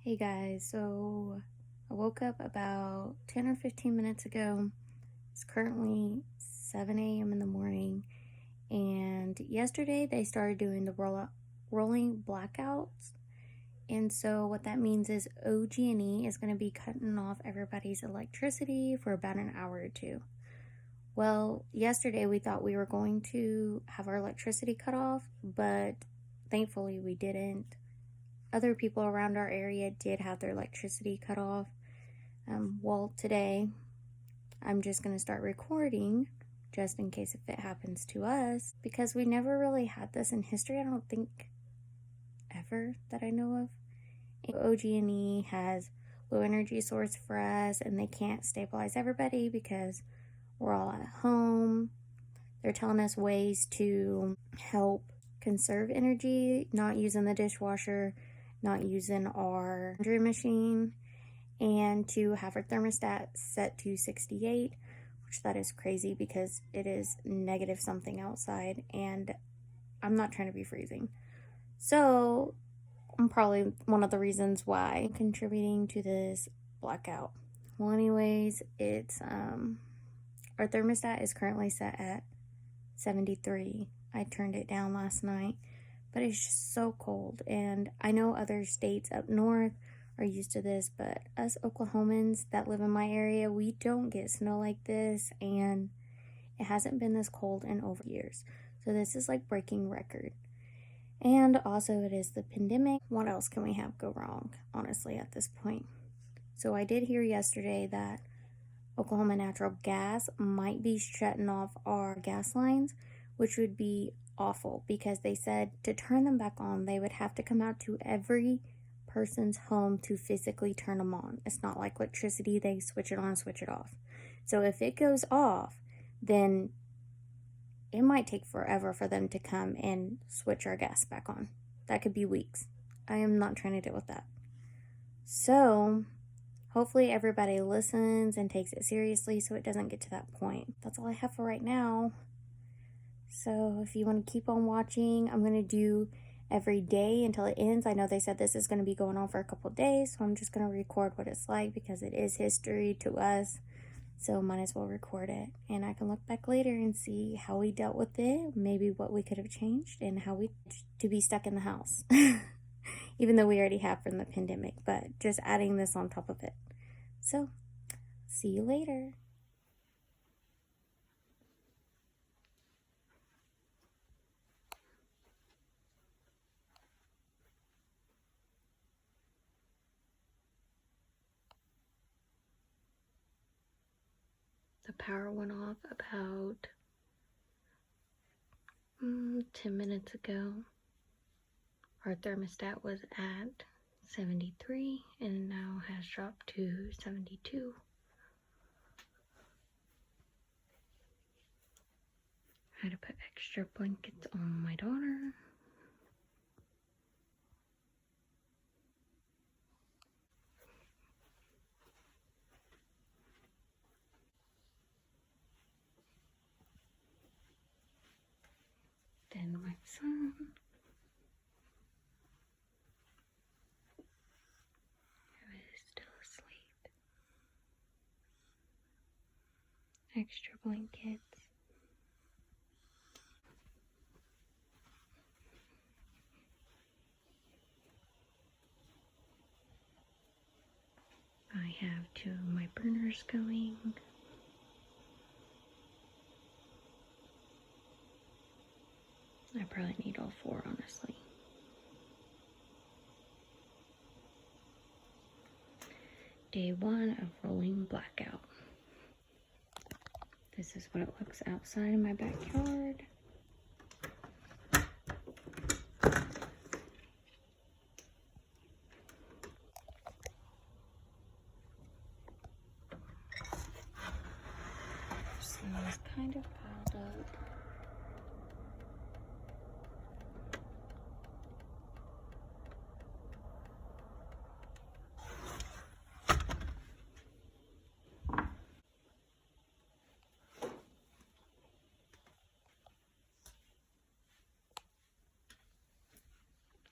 Hey guys, so I woke up about 10 or 15 minutes ago. It's currently 7 a.m. in the morning, and yesterday they started doing the rolling blackouts. And so what that means is OG&E is going to be cutting off everybody's electricity for about an hour or two. Well, yesterday we thought we were going to have our electricity cut off, but thankfully we didn't. Other people around our area did have their electricity cut off. Well, today I'm just going to start recording just in case if it happens to us, because we never really had this in history. I don't think ever that I know of. OG&E has low energy source for us, and they can't stabilize everybody because we're all at home. They're telling us ways to help conserve energy, not using the dishwasher, not using our laundry machine, and to have our thermostat set to 68, which that is crazy because it is negative something outside and I'm not trying to be freezing. So I'm probably one of the reasons why I'm contributing to this blackout. Well, anyways, it's our thermostat is currently set at 73. I turned it down last night, but it's just so cold. And I know other states up north are used to this, but us Oklahomans that live in my area, we don't get snow like this, and it hasn't been this cold in over years. So this is like breaking record. And also it is the pandemic. What else can we have go wrong, honestly, at this point? So I did hear yesterday that Oklahoma Natural Gas might be shutting off our gas lines, which would be awful because they said to turn them back on, they would have to come out to every person's home to physically turn them on. It's not like electricity, they switch it on and switch it off. So if it goes off, then it might take forever for them to come and switch our gas back on. That could be weeks. I am not trying to deal with that. So hopefully everybody listens and takes it seriously so it doesn't get to that point. That's all I have for right now. So if you want to keep on watching, I'm going to do every day until it ends. I know they said this is going to be going on for a couple days, so I'm just going to record what it's like because it is history to us. So might as well record it. And I can look back later and see how we dealt with it, maybe what we could have changed, and how we to be stuck in the house. Even though we already have from the pandemic, but just adding this on top of it. So, see you later. The power went off about 10 minutes ago. Our thermostat was at 73 and now has dropped to 72. I had to put extra blankets on my daughter. Then my son. Who is still asleep. Extra blankets. I have two of my burners going. I probably need all four, honestly. Day 1 of rolling blackout. This is what it looks outside in my backyard. Snow is kind of piled up.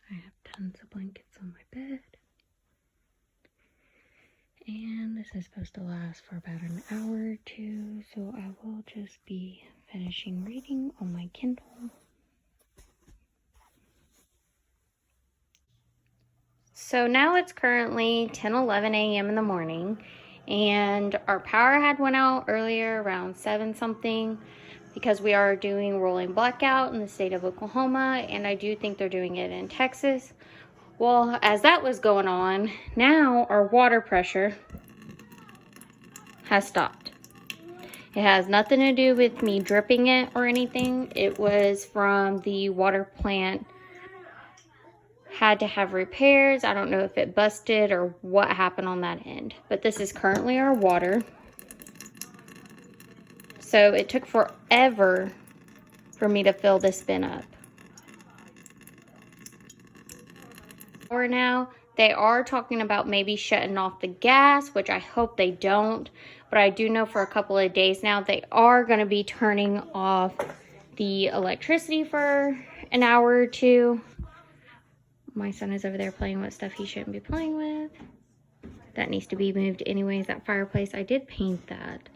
I have tons of blankets on my bed. this is supposed to last for about an hour or two, so I will just be finishing reading on my Kindle. So now it's currently 10:11 a.m. in the morning, and our power had went out earlier around 7 something because we are doing rolling blackout in the state of Oklahoma, and I do think they're doing it in Texas. Well, as that was going on, now our water pressure has stopped. It has nothing to do with me dripping it or anything. It was from the water plant had to have repairs. I don't know if it busted or what happened on that end, but this is currently our water. So it took forever for me to fill this bin up. Or now they are talking about maybe shutting off the gas, which I hope they don't, but I do know for a couple of days now they are going to be turning off the electricity for an hour or two. My son is over there playing with stuff he shouldn't be playing with. That needs to be moved anyways. That fireplace, I did paint that.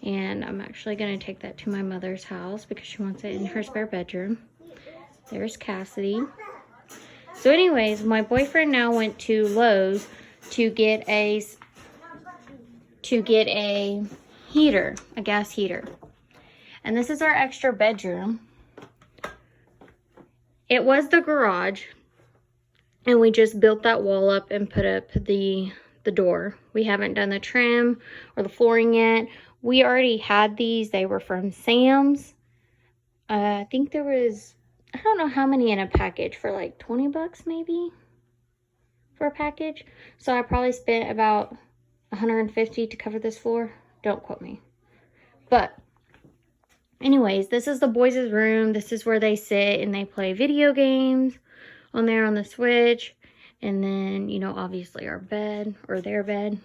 And I'm actually going to take that to my mother's house because she wants it in her spare bedroom. There's Cassidy. So anyways, my boyfriend now went to Lowe's to get a heater, a gas heater. And this is our extra bedroom. It was the garage. And we just built that wall up and put up the door. We haven't done the trim or the flooring yet. We already had these. They were from Sam's. I think there was, I don't know how many in a package, for like 20 bucks maybe for a package. So I probably spent about 150 to cover this floor. Don't quote me. But anyways, this is the boys' room. This is where they sit and they play video games on there on the Switch. And then, you know, obviously our bed, or their bed.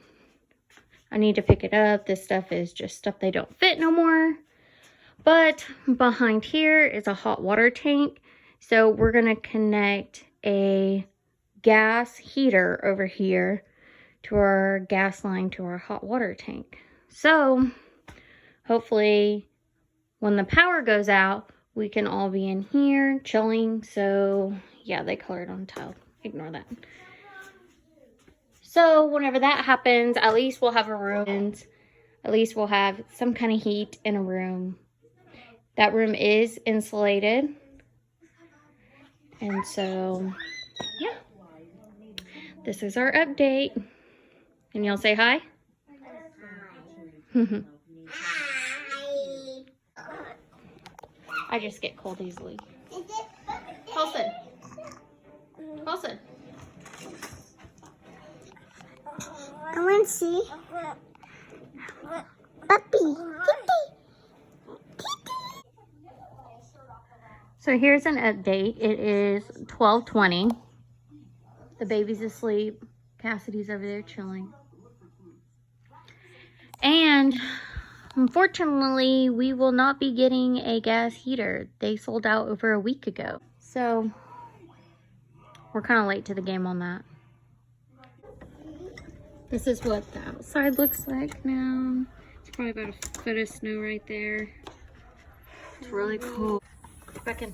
I need to pick it up. This stuff is just stuff they don't fit no more. But behind here is a hot water tank. So we're going to connect a gas heater over here to our gas line to our hot water tank. So hopefully when the power goes out, we can all be in here chilling. So yeah, they colored on tile. Ignore that. So whenever that happens, at least we'll have a room. At least we'll have some kind of heat in a room. That room is insulated. And so, yeah. This is our update. And y'all say hi? Hi. I just get cold easily. Colson. Colson. I want to see. Puppy. So here's an update. It is 12:20. The baby's asleep. Cassidy's over there chilling. And unfortunately, we will not be getting a gas heater. They sold out over a week ago. So we're kind of late to the game on that. This is what the outside looks like now. It's probably about a foot of snow right there. It's really cool. Back in.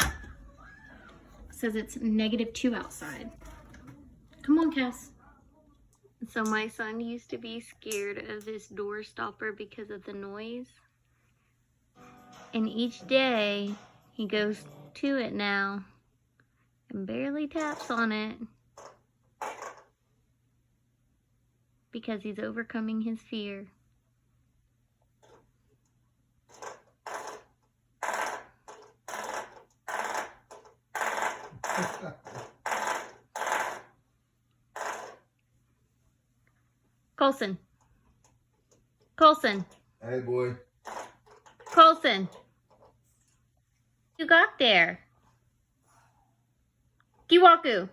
It says it's -2 outside. Come on, Cass. So my son used to be scared of this door stopper because of the noise. And each day he goes to it now and barely taps on it because he's overcoming his fear. Colson. Colson. Hey, boy. Colson. You got there. Kiwaku.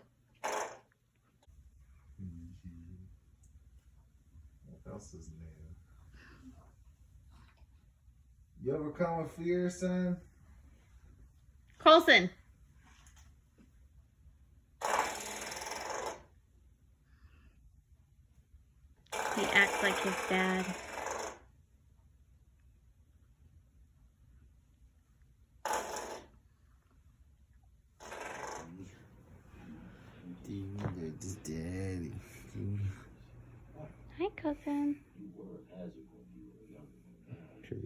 What else is new? You overcome a fear, son? Colson. He acts like his dad. Daddy. Hi, cousin. Crazy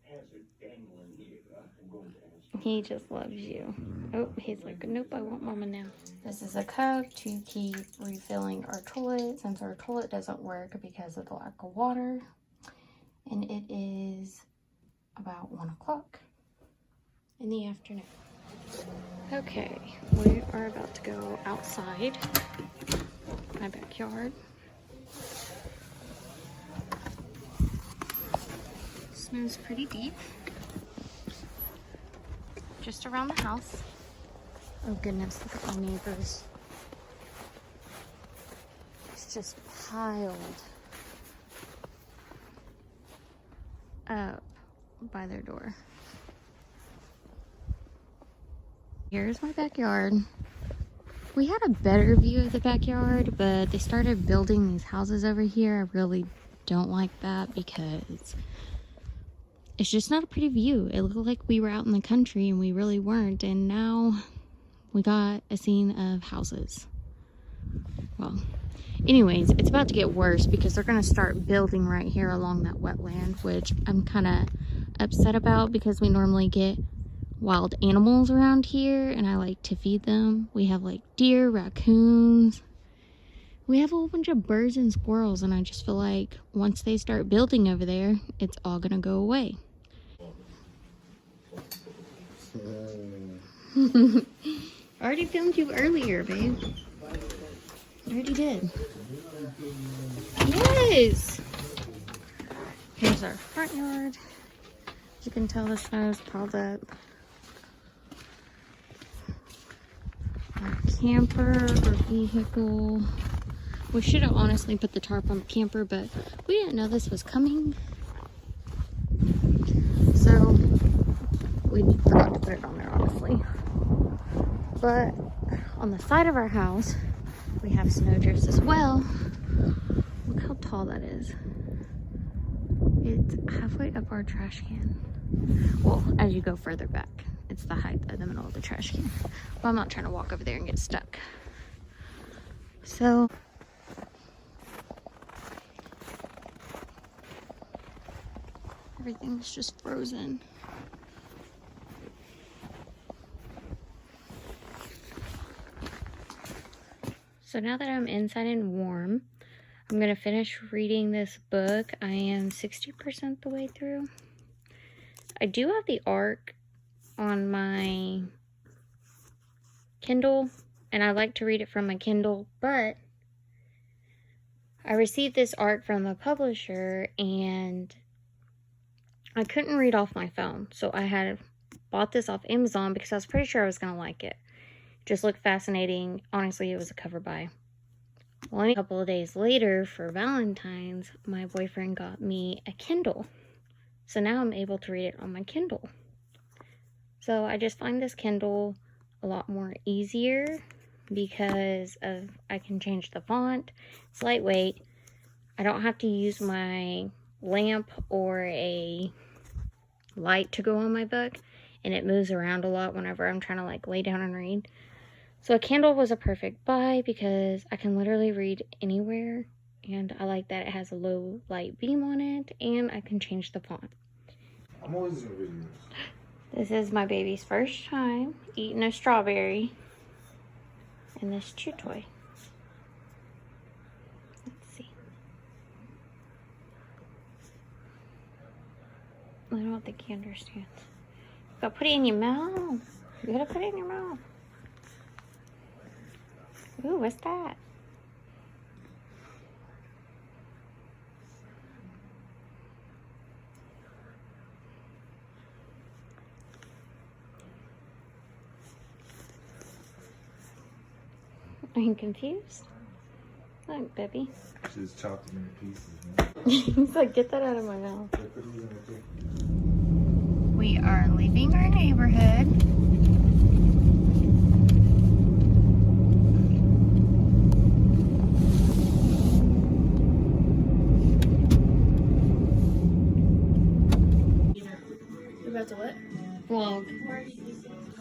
ass. He just loves you. Oh, he's like, nope, I want mama now. This is a cup to keep refilling our toilet since our toilet doesn't work because of the lack of water. And it is about 1 o'clock in the afternoon. Okay, we are about to go outside my backyard. Snow's pretty deep. Just around the house. Oh goodness, look at my neighbors. It's just piled up by their door. Here's my backyard. We had a better view of the backyard, but they started building these houses over here. I really don't like that because it's just not a pretty view. It looked like we were out in the country and we really weren't. And now we got a scene of houses. Well, anyways, it's about to get worse because they're going to start building right here along that wetland, which I'm kind of upset about because we normally get wild animals around here and I like to feed them. We have like deer, raccoons. We have a whole bunch of birds and squirrels, and I just feel like once they start building over there, it's all going to go away. I already filmed you earlier, babe. I already did. Yes! Here's our front yard. As you can tell, the snow is piled up. Our camper or vehicle. We should have honestly put the tarp on the camper, but we didn't know this was coming. So we forgot to put it on there, honestly. But on the side of our house, we have snow drifts as well. Look how tall that is. It's halfway up our trash can. Well, as you go further back, it's the height of the middle of the trash can. But I'm not trying to walk over there and get stuck. So everything's just frozen. So now that I'm inside and warm, I'm going to finish reading this book. I am 60% the way through. I do have the ARC on my Kindle, and I like to read it from my Kindle, but I received this ARC from the publisher, and I couldn't read off my phone, so I had bought this off Amazon because I was pretty sure I was going to like it. Just looked fascinating. Honestly, it was a cover buy. Well, a couple of days later, for Valentine's, my boyfriend got me a Kindle. So now I'm able to read it on my Kindle. So I just find this Kindle a lot more easier because of I can change the font. It's lightweight. I don't have to use my lamp or a light to go on my book, and it moves around a lot whenever I'm trying to like lay down and read. So a Kindle was a perfect buy because I can literally read anywhere, and I like that it has a low light beam on it, and I can change the font. I'm always in videos. This is my baby's first time eating a strawberry in this chew toy. Let's see. I don't think he understands. You gotta put it in your mouth. You gotta put it in your mouth. Ooh, what's that? Are you confused? Look, baby. She just chopped them into pieces, man. He's like, get that out of my mouth. We are leaving our neighborhood.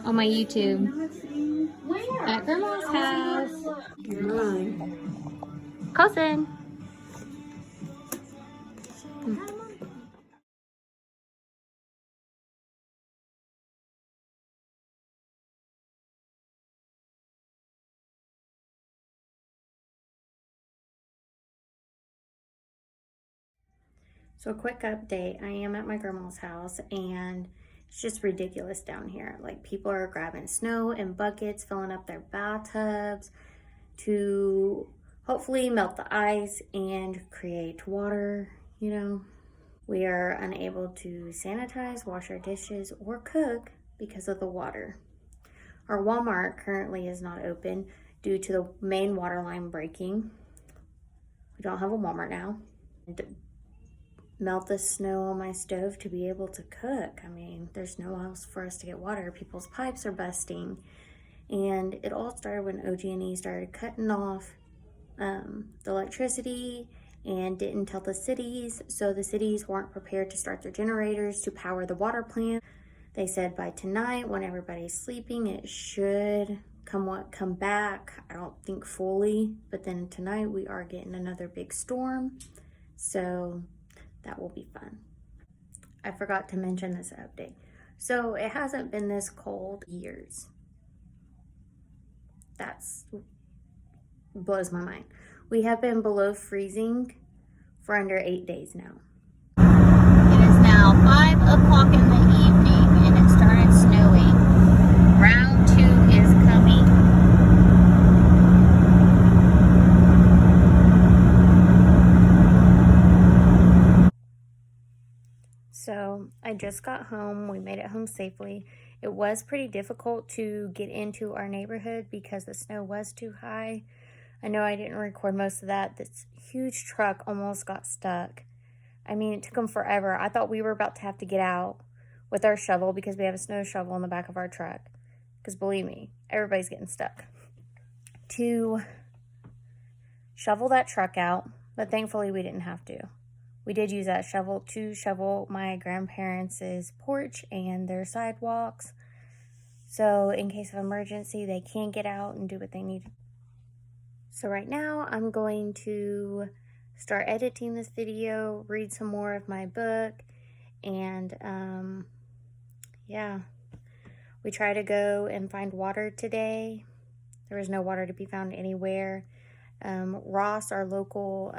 on my YouTube. At Grandma's house. Cousin. So a quick update, I am at my grandma's house and it's just ridiculous down here. Like people are grabbing snow in buckets, filling up their bathtubs to hopefully melt the ice and create water, you know. We are unable to sanitize, wash our dishes, or cook because of the water. Our Walmart currently is not open due to the main water line breaking. We don't have a Walmart now. Melt the snow on my stove to be able to cook. I mean, there's no else for us to get water. People's pipes are busting. And it all started when OG&E started cutting off the electricity and didn't tell the cities. So the cities weren't prepared to start their generators to power the water plant. They said by tonight, when everybody's sleeping, it should come back. I don't think fully, but then tonight we are getting another big storm. So that will be fun. I forgot to mention this update. So it hasn't been this cold years. That's blows my mind. We have been below freezing for under 8 days now. It is now 5 o'clock in the evening and it started snowing. Round 2 is coming. So I just got home. We made it home safely. It was pretty difficult to get into our neighborhood because the snow was too high. I know I didn't record most of that. This huge truck almost got stuck. I mean, it took them forever. I thought we were about to have to get out with our shovel because we have a snow shovel in the back of our truck. Because believe me, everybody's getting stuck. To shovel that truck out, but thankfully we didn't have to. We did use that shovel to shovel my grandparents' porch and their sidewalks. So in case of emergency, they can get out and do what they need. So right now I'm going to start editing this video, read some more of my book, and yeah. We tried to go and find water today. There was no water to be found anywhere. Ross, our local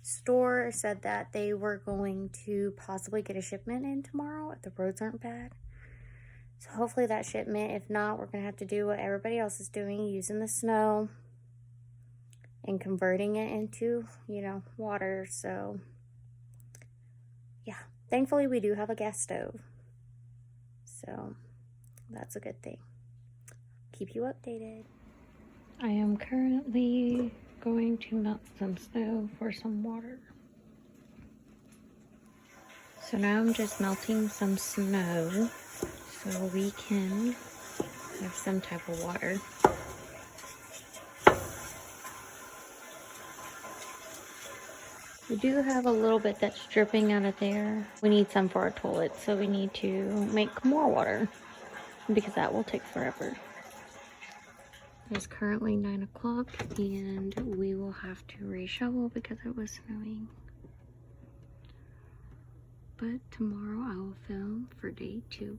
store, said that they were going to possibly get a shipment in tomorrow if the roads aren't bad. So hopefully that shipment, if not, we're going to have to do what everybody else is doing, using the snow and converting it into, you know, water. So yeah, thankfully we do have a gas stove. So that's a good thing. Keep you updated. I am currently going to melt some snow for some water. So now I'm just melting some snow so we can have some type of water. We do have a little bit that's dripping out of there. We need some for our toilet, so we need to make more water because that will take forever. It's currently 9 o'clock and we will have to reshovel because it was snowing. But tomorrow I will film for day 2.